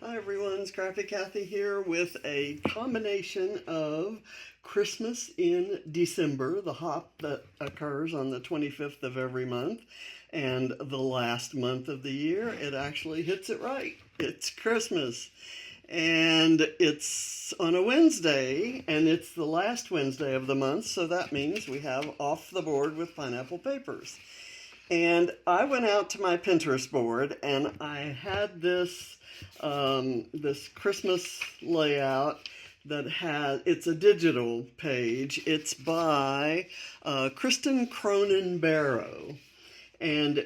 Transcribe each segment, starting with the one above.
Hi everyone, Scrappy Kathy here with a combination of Christmas in December, the hop that occurs on the 25th of every month, and the last month of the year. It actually hits it right. It's Christmas. And it's on a Wednesday, and it's the last Wednesday of the month, so that means we have Off the Board with Pineapple Papers. And I went out to my Pinterest board, and I had this Christmas layout that it's a digital page. It's by Kristen Cronin Barrow, and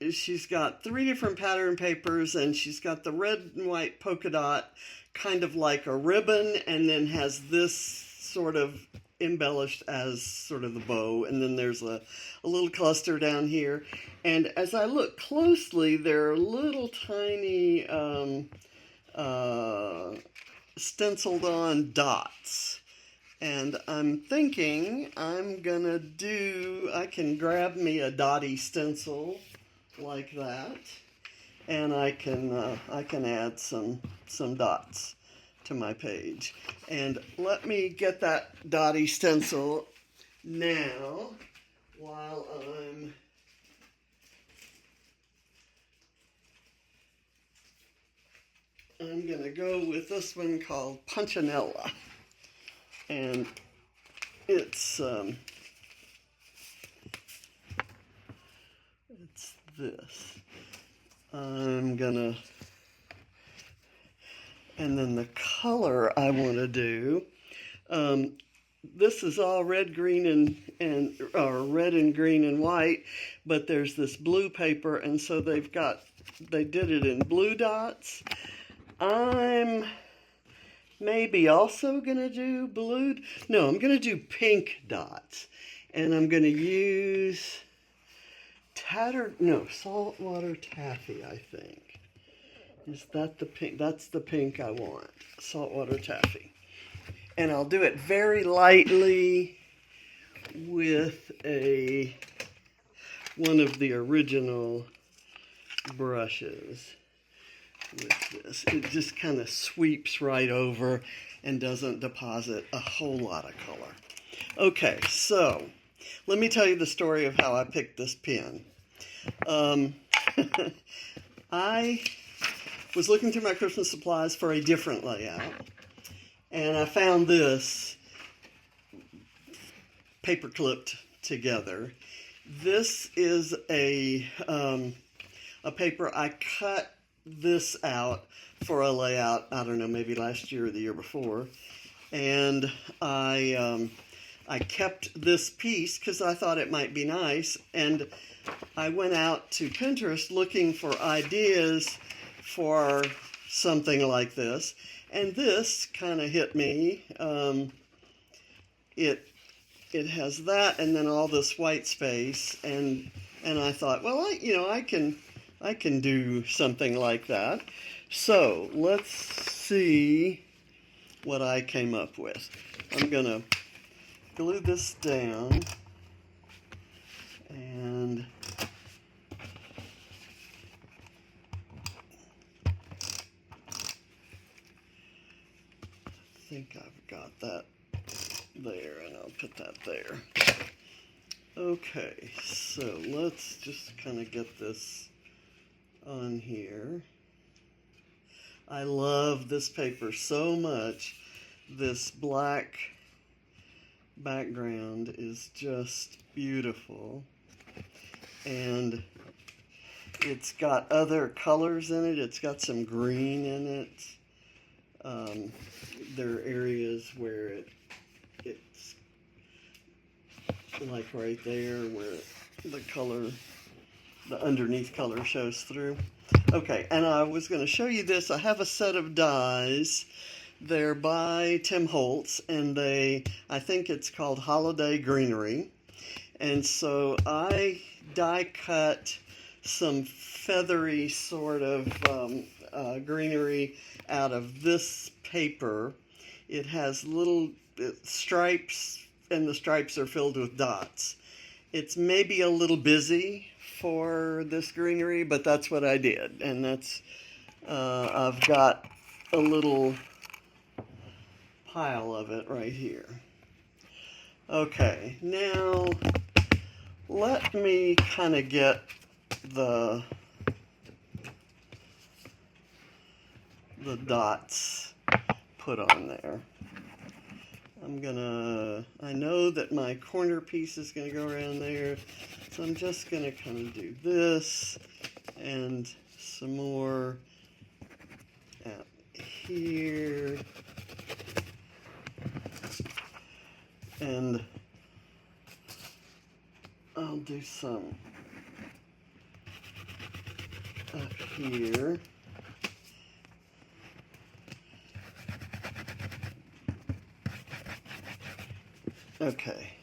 she's got 3 different pattern papers, and she's got the red and white polka dot kind of like a ribbon, and then has this sort of embellished as sort of the bow, and then there's a little cluster down here. And as I look closely, there are little tiny stenciled on dots. And I'm thinking I can grab me a dotty stencil like that, and I can add some dots to my page. And let me get that dotty stencil now while I'm gonna go with this one called Punchinella, and it's this. And then the color I want to do, this is all red, green, or red and green and white, but there's this blue paper, and so they did it in blue dots. I'm maybe also gonna do I'm gonna do pink dots, and I'm gonna use saltwater taffy, I think. Is that the pink? That's the pink I want, saltwater taffy. And I'll do it very lightly with one of the original brushes with this. It just kind of sweeps right over and doesn't deposit a whole lot of color. Okay, so let me tell you the story of how I picked this pen. I was looking through my Christmas supplies for a different layout, and I found this paper clipped together. This is a paper. I cut this out for a layout, I don't know, maybe last year or the year before, and I kept this piece because I thought it might be nice, and I went out to Pinterest looking for ideas for something like this, and this kind of hit me. It has that, and then all this white space, and I thought, well, I can do something like that. So let's see what I came up with. I'm gonna glue this down, and I think I've got that there, and I'll put that there. Okay, so let's just kind of get this on here. I love this paper so much. This black background is just beautiful, and it's got other colors in it. It's got some green in it. There are areas where it's like right there where the underneath color shows through. Okay, and I was going to show you this. I have a set of dies. They're by Tim Holtz, and I think it's called Holiday Greenery. And so I die cut some feathery sort of greenery out of this paper. It has little stripes, and the stripes are filled with dots. It's maybe a little busy for this greenery, but that's what I did, and that's I've got a little pile of it right here. Okay, now let me kind of get the dots put on there. I know that my corner piece is gonna go around there, so I'm just gonna kind of do this and some more out here, and I'll do some up here. Okay,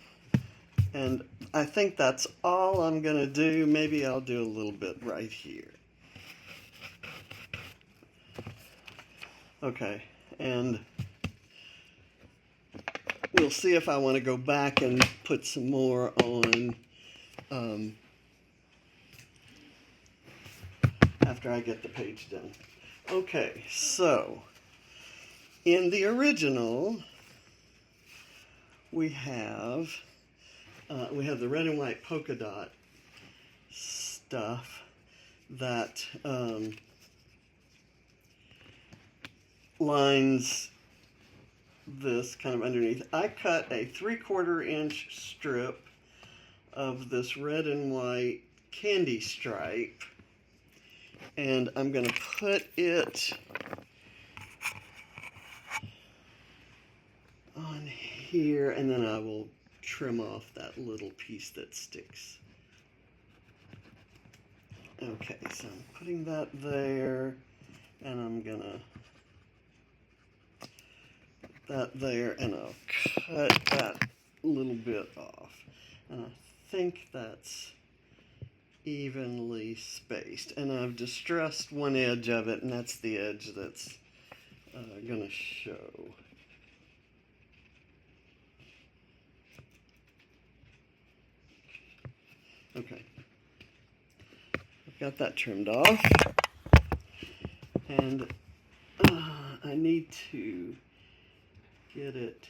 and I think that's all I'm going to do. Maybe I'll do a little bit right here. Okay, and we'll see if I want to go back and put some more on after I get the page done. Okay, so in the original, we have the red and white polka dot stuff that lines this kind of underneath. I cut a 3/4 inch strip of this red and white candy stripe, and I'm going to put it on here, and then I will trim off that little piece that sticks. Okay, so I'm putting that there, and I'm gonna put that there, and I'll cut that little bit off. And I think that's evenly spaced, and I've distressed one edge of it, and that's the edge that's gonna show. Okay, I've got that trimmed off, and I need to get it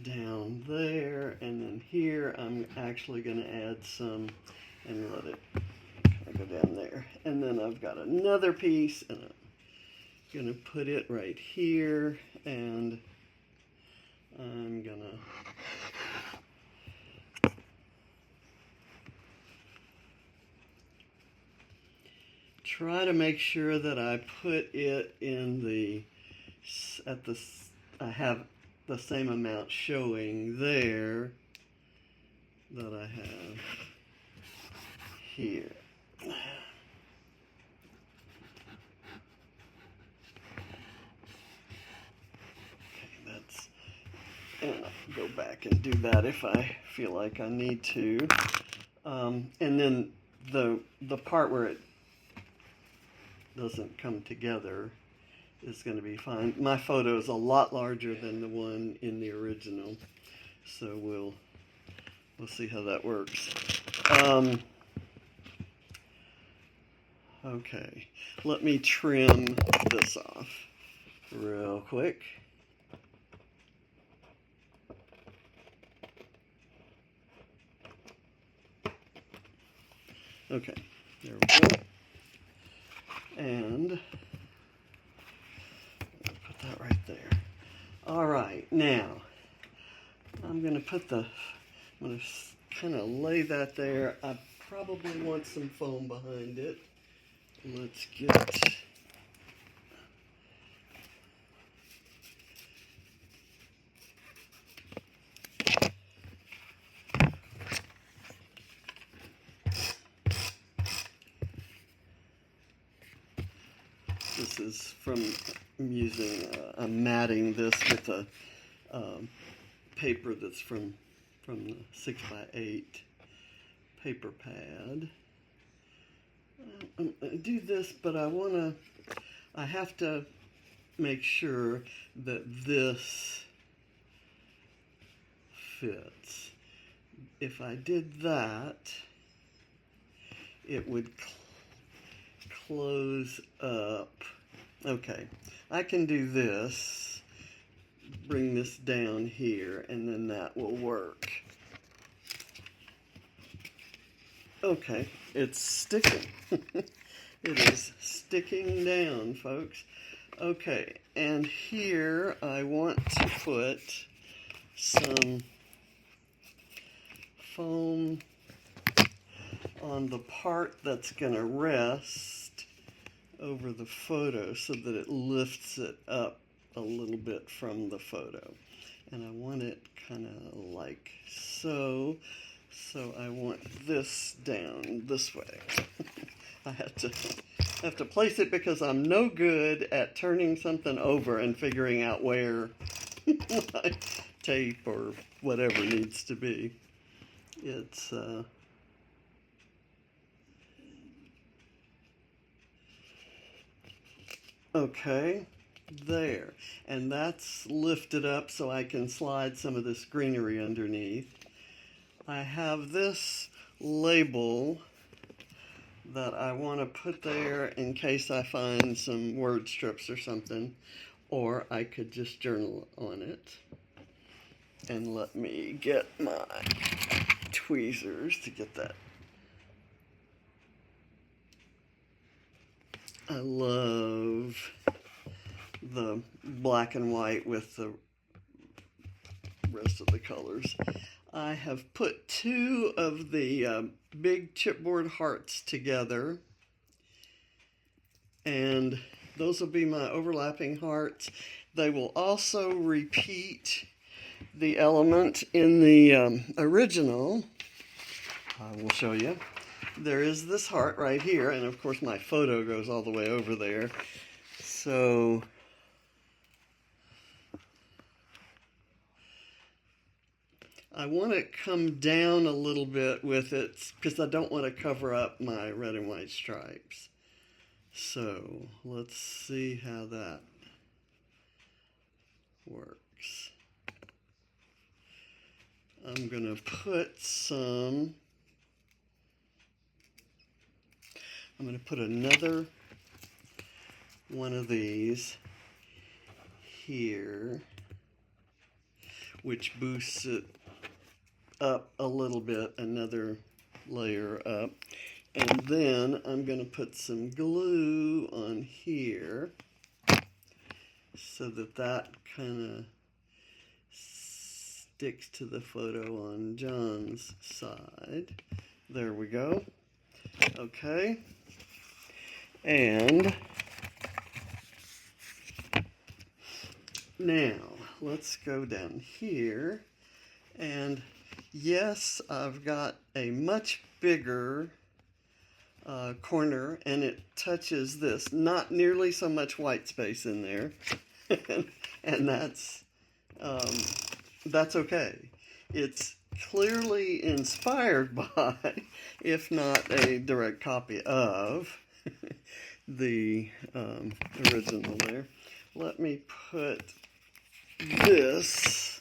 down there, and then here I'm actually going to add some and let it kind of go down there. And then I've got another piece, and I'm going to put it right here, and I'm going to try to make sure that I put it in I have the same amount showing there that I have here. And I'll go back and do that if I feel like I need to. And then the part where it doesn't come together is going to be fine. My photo is a lot larger than the one in the original, so we'll see how that works. Okay, let me trim this off real quick. Okay, there we go. And put that right there. All right, now I'm going to kind of lay that there. I probably want some foam behind it. Let's get this is from I'm matting this with a paper that's from the 6x8 paper pad. I'm going to do this, but I have to make sure that this fits. If I did that, it would close up. Okay, I can do this, bring this down here, and then that will work. Okay, it's sticking. It is sticking down, folks. Okay, and here I want to put some foam on the part that's going to rest over the photo so that it lifts it up a little bit from the photo. And I want it kind of like so. So I want this down this way. I have to place it because I'm no good at turning something over and figuring out where my tape or whatever needs to be. It's okay, there. And that's lifted up so I can slide some of this greenery underneath. I have this label that I want to put there in case I find some word strips or something, or I could just journal on it. And let me get my tweezers to get that. I love the black and white with the rest of the colors. I have put two of the big chipboard hearts together, and those will be my overlapping hearts. They will also repeat the element in the original. I will show you. There is this heart right here, and of course my photo goes all the way over there. So I want to come down a little bit with it because I don't want to cover up my red and white stripes. So let's see how that works. I'm going to put another one of these here, which boosts it up a little bit, another layer up. And then I'm going to put some glue on here so that that kind of sticks to the photo on John's side. There we go. Okay. And now let's go down here. And yes, I've got a much bigger corner, and it touches this. Not nearly so much white space in there, and that's okay. It's clearly inspired by, if not a direct copy of, the original there. Let me put this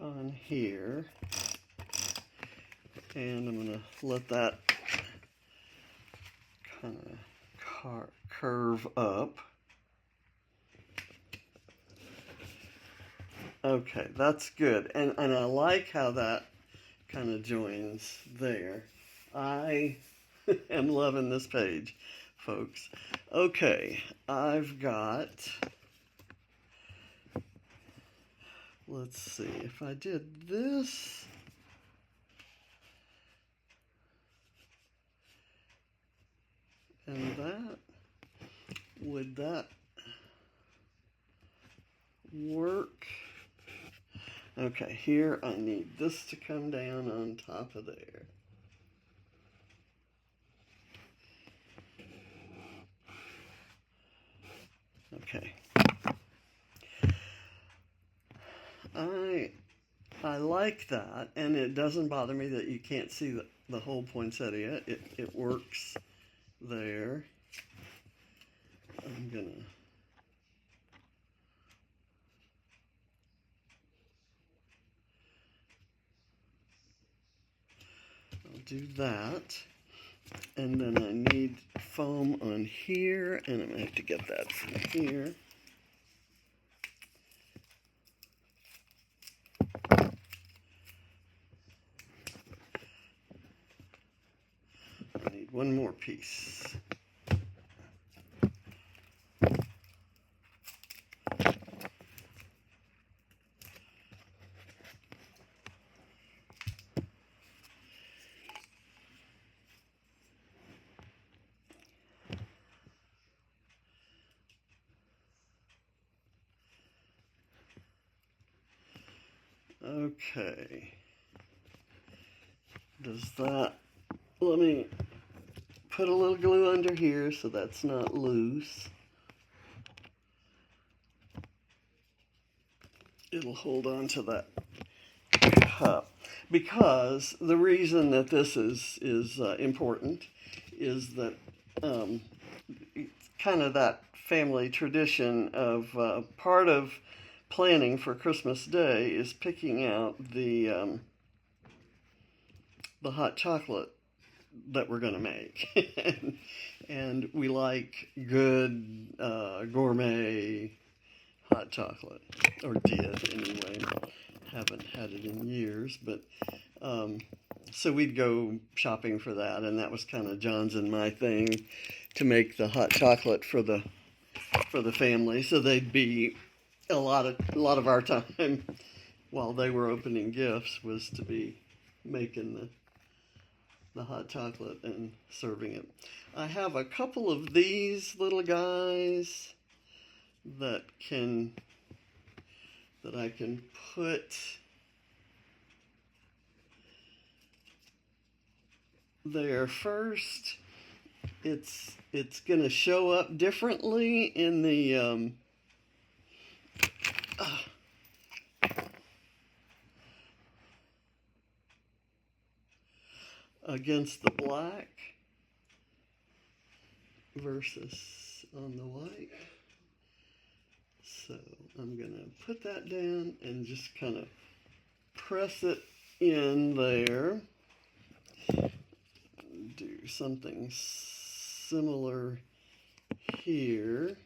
on here, and I'm going to let that kind of curve up. Okay, that's good, and I like how that kind of joins there. I am loving this page, folks. Okay, I've got, let's see, if I did this, and that, would that work? Okay, here I need this to come down on top of there. Okay. I like that, and it doesn't bother me that you can't see the whole poinsettia. It works there. I'm gonna I'll do that. And then I need foam on here, and I'm going to have to get that from here. I need one more piece. Okay. Does that, let me put a little glue under here so that's not loose. It'll hold on to that cup. Because the reason that this is important is that it's kind of that family tradition of part of planning for Christmas Day is picking out the hot chocolate that we're going to make. And we like good gourmet hot chocolate, or did anyway. Haven't had it in years, but so we'd go shopping for that, and that was kind of John's and my thing, to make the hot chocolate for the family. So they'd be a lot of our time while they were opening gifts was to be making the hot chocolate and serving it. I have a couple of these little guys that I can put there first. It's going to show up differently in the against the black versus on the white. So I'm going to put that down and just kind of press it in there. Do something similar here.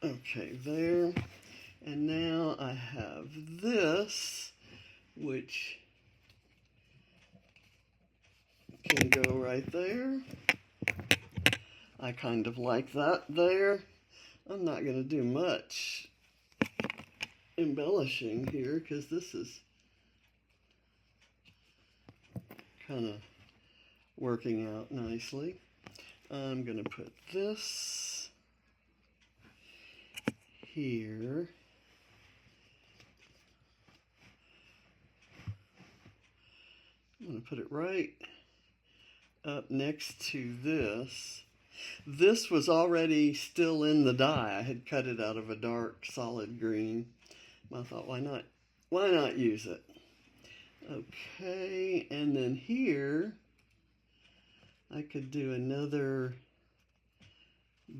Okay, there. And now I have this, which can go right there. I kind of like that there. I'm not going to do much embellishing here because this is kind of working out nicely. I'm going to put this here. I'm going to put it right up next to this. This was already still in the die. I had cut it out of a dark solid green. I thought, why not use it? Okay, and then here I could do another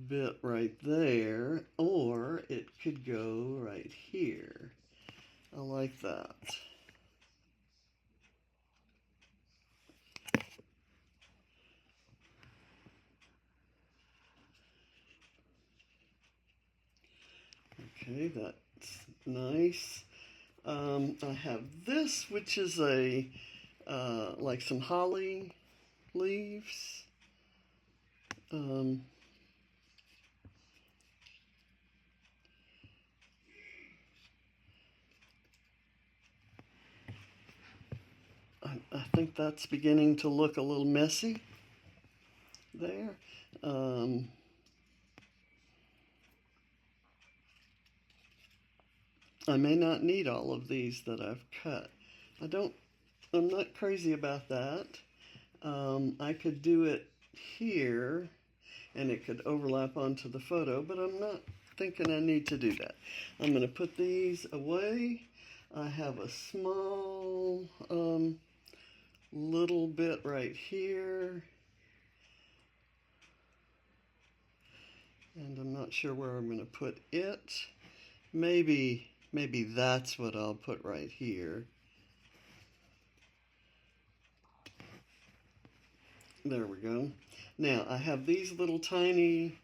bit right there, or it could go right here. I like that. Okay, that's nice. I have this, which is a like some holly leaves. I think that's beginning to look a little messy there. I may not need all of these that I've cut. I'm not crazy about that. I could do it here and it could overlap onto the photo, but I'm not thinking I need to do that. I'm going to put these away. I have a small little bit right here, and I'm not sure where I'm going to put it. Maybe that's what I'll put right here. There we go. Now I have these little tiny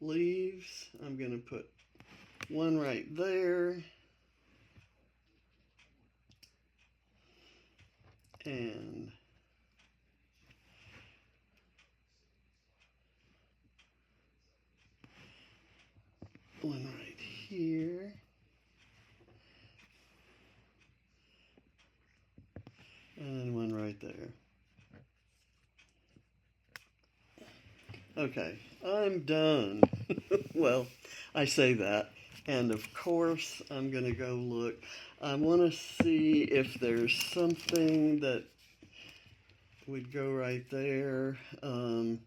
leaves. I'm going to put one right there. And one right here. And then one right there. Okay, I'm done. Well, I say that. And of course, I'm going to go look. I want to see if there's something that would go right there. I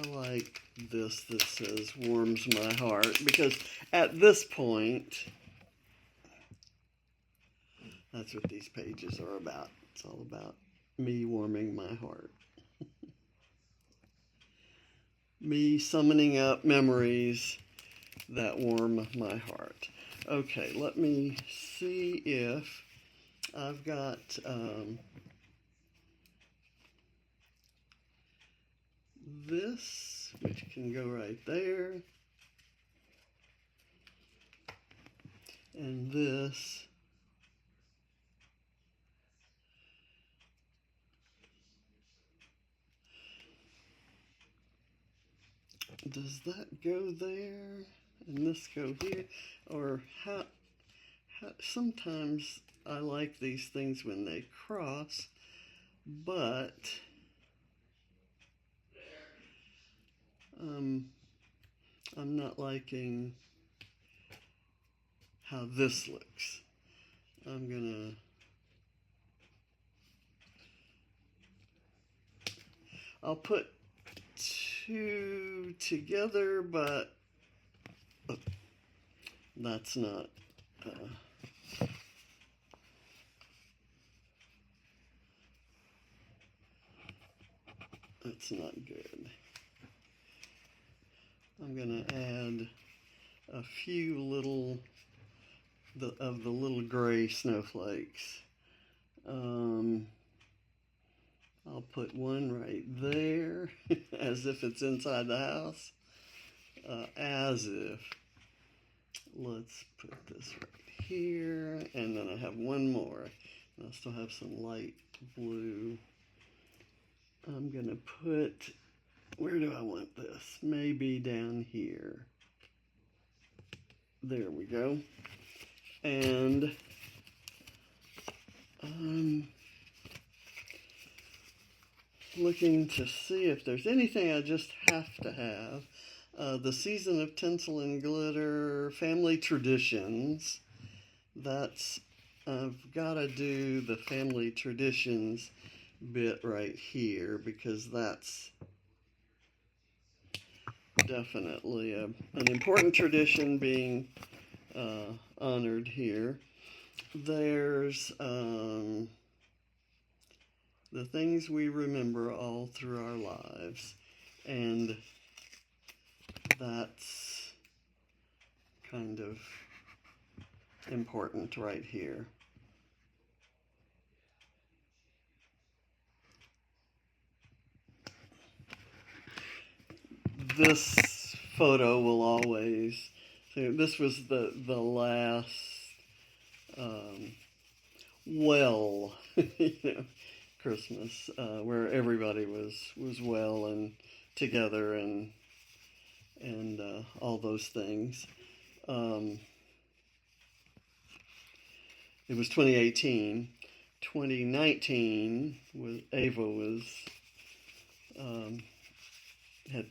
like this that says warms my heart, because at this point, that's what these pages are about. It's all about me warming my heart. Me summoning up memories that warm my heart. Okay, let me see if I've got this, which can go right there, and this. Does that go there and this go here? Or how sometimes I like these things when they cross, but I'm not liking how this looks. I'll put two together, but that's not good. I'm gonna add a few little of the little gray snowflakes. I'll put one right there, as if it's inside the house. As if. Let's put this right here, and then I have one more. I still have some light blue. I'm gonna put, where do I want this? Maybe down here. There we go. And I'm looking to see if there's anything I just have to have. The Season of Tinsel and Glitter, Family Traditions. I've got to do the Family Traditions bit right here, because that's definitely an important tradition being honored here. There's the things we remember all through our lives, and that's kind of important right here. This photo will always, so this was the last Christmas where everybody was well and together and all those things. It was 2018. 2019 Ava had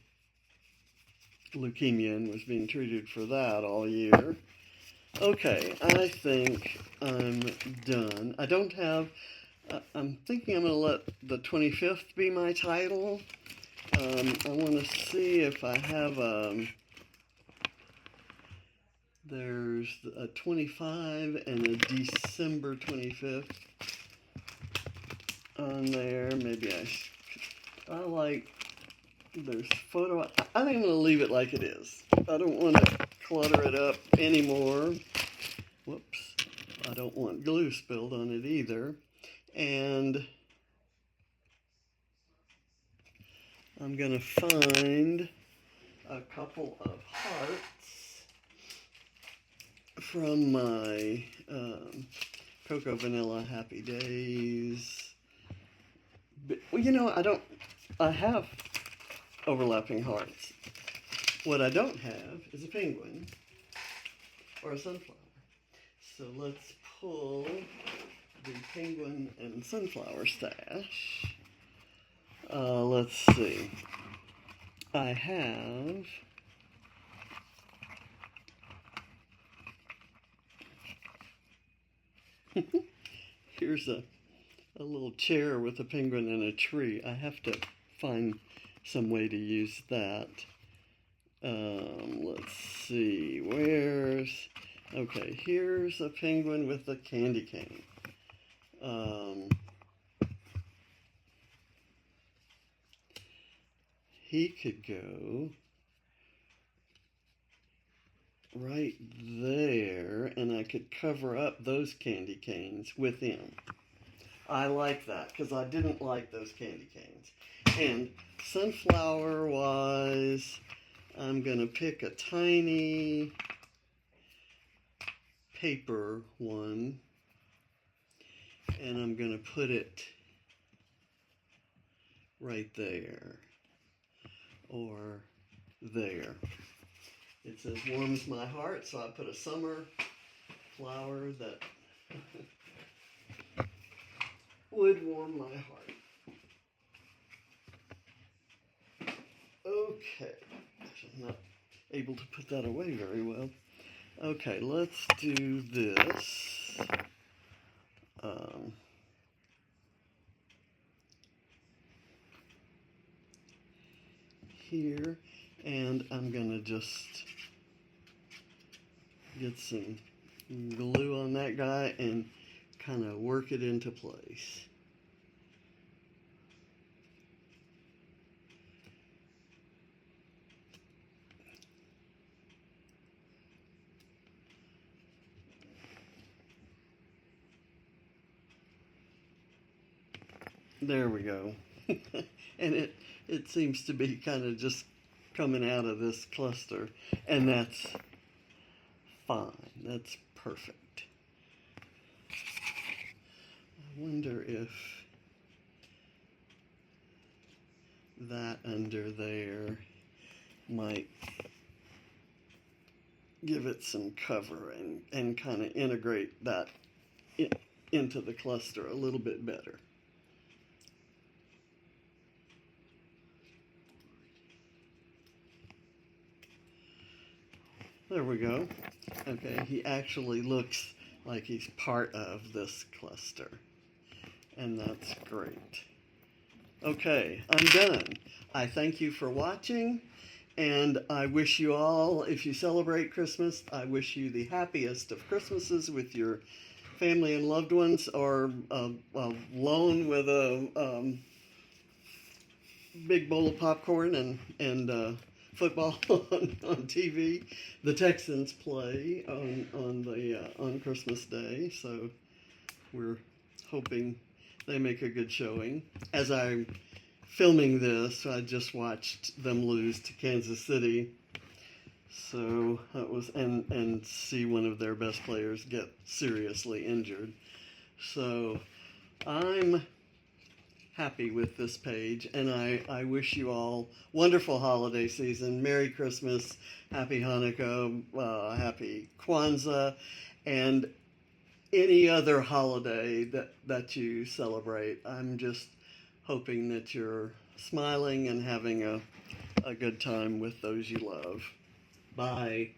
leukemia and was being treated for that all year. Okay, I think I'm done. I don't have, I'm thinking I'm going to let the 25th be my title. I want to see if I have, there's a 25 and a December 25th on there. Maybe I like, there's photo. I think I'm going to leave it like it is. I don't want to clutter it up anymore. Whoops. I don't want glue spilled on it either. And I'm going to find a couple of hearts from my Cocoa Vanilla Happy Days. But, well, you know, I have overlapping hearts. What I don't have is a penguin or a sunflower. So let's pull the penguin and sunflower stash. Let's see. I have here's a little chair with a penguin and a tree. I have to find some way to use that. Let's see, okay, here's a penguin with a candy cane. He could go right there, and I could cover up those candy canes with him. I like that, because I didn't like those candy canes. And sunflower-wise, I'm going to pick a tiny paper one, and I'm going to put it right there, or there. It says warms my heart, so I put a summer flower that would warm my heart. Okay, I'm not able to put that away very well. Okay, let's do this. Here, and I'm gonna just get some glue on that guy and kind of work it into place. There we go. And it seems to be kind of just coming out of this cluster, and that's fine. That's perfect. I wonder if that under there might give it some cover and kind of integrate that into the cluster a little bit better. There we go. Okay, he actually looks like he's part of this cluster, and that's great. Okay, I'm done. I thank you for watching, and I wish you all, if you celebrate Christmas, I wish you the happiest of Christmases with your family and loved ones, or alone with a big bowl of popcorn and football on TV. The Texans play on Christmas Day, so we're hoping they make a good showing. As I'm filming this, I just watched them lose to Kansas City, so that was and see one of their best players get seriously injured. So I'm happy with this page, and I wish you all wonderful holiday season. Merry Christmas, Happy Hanukkah, Happy Kwanzaa, and any other holiday that you celebrate. I'm just hoping that you're smiling and having a good time with those you love. Bye.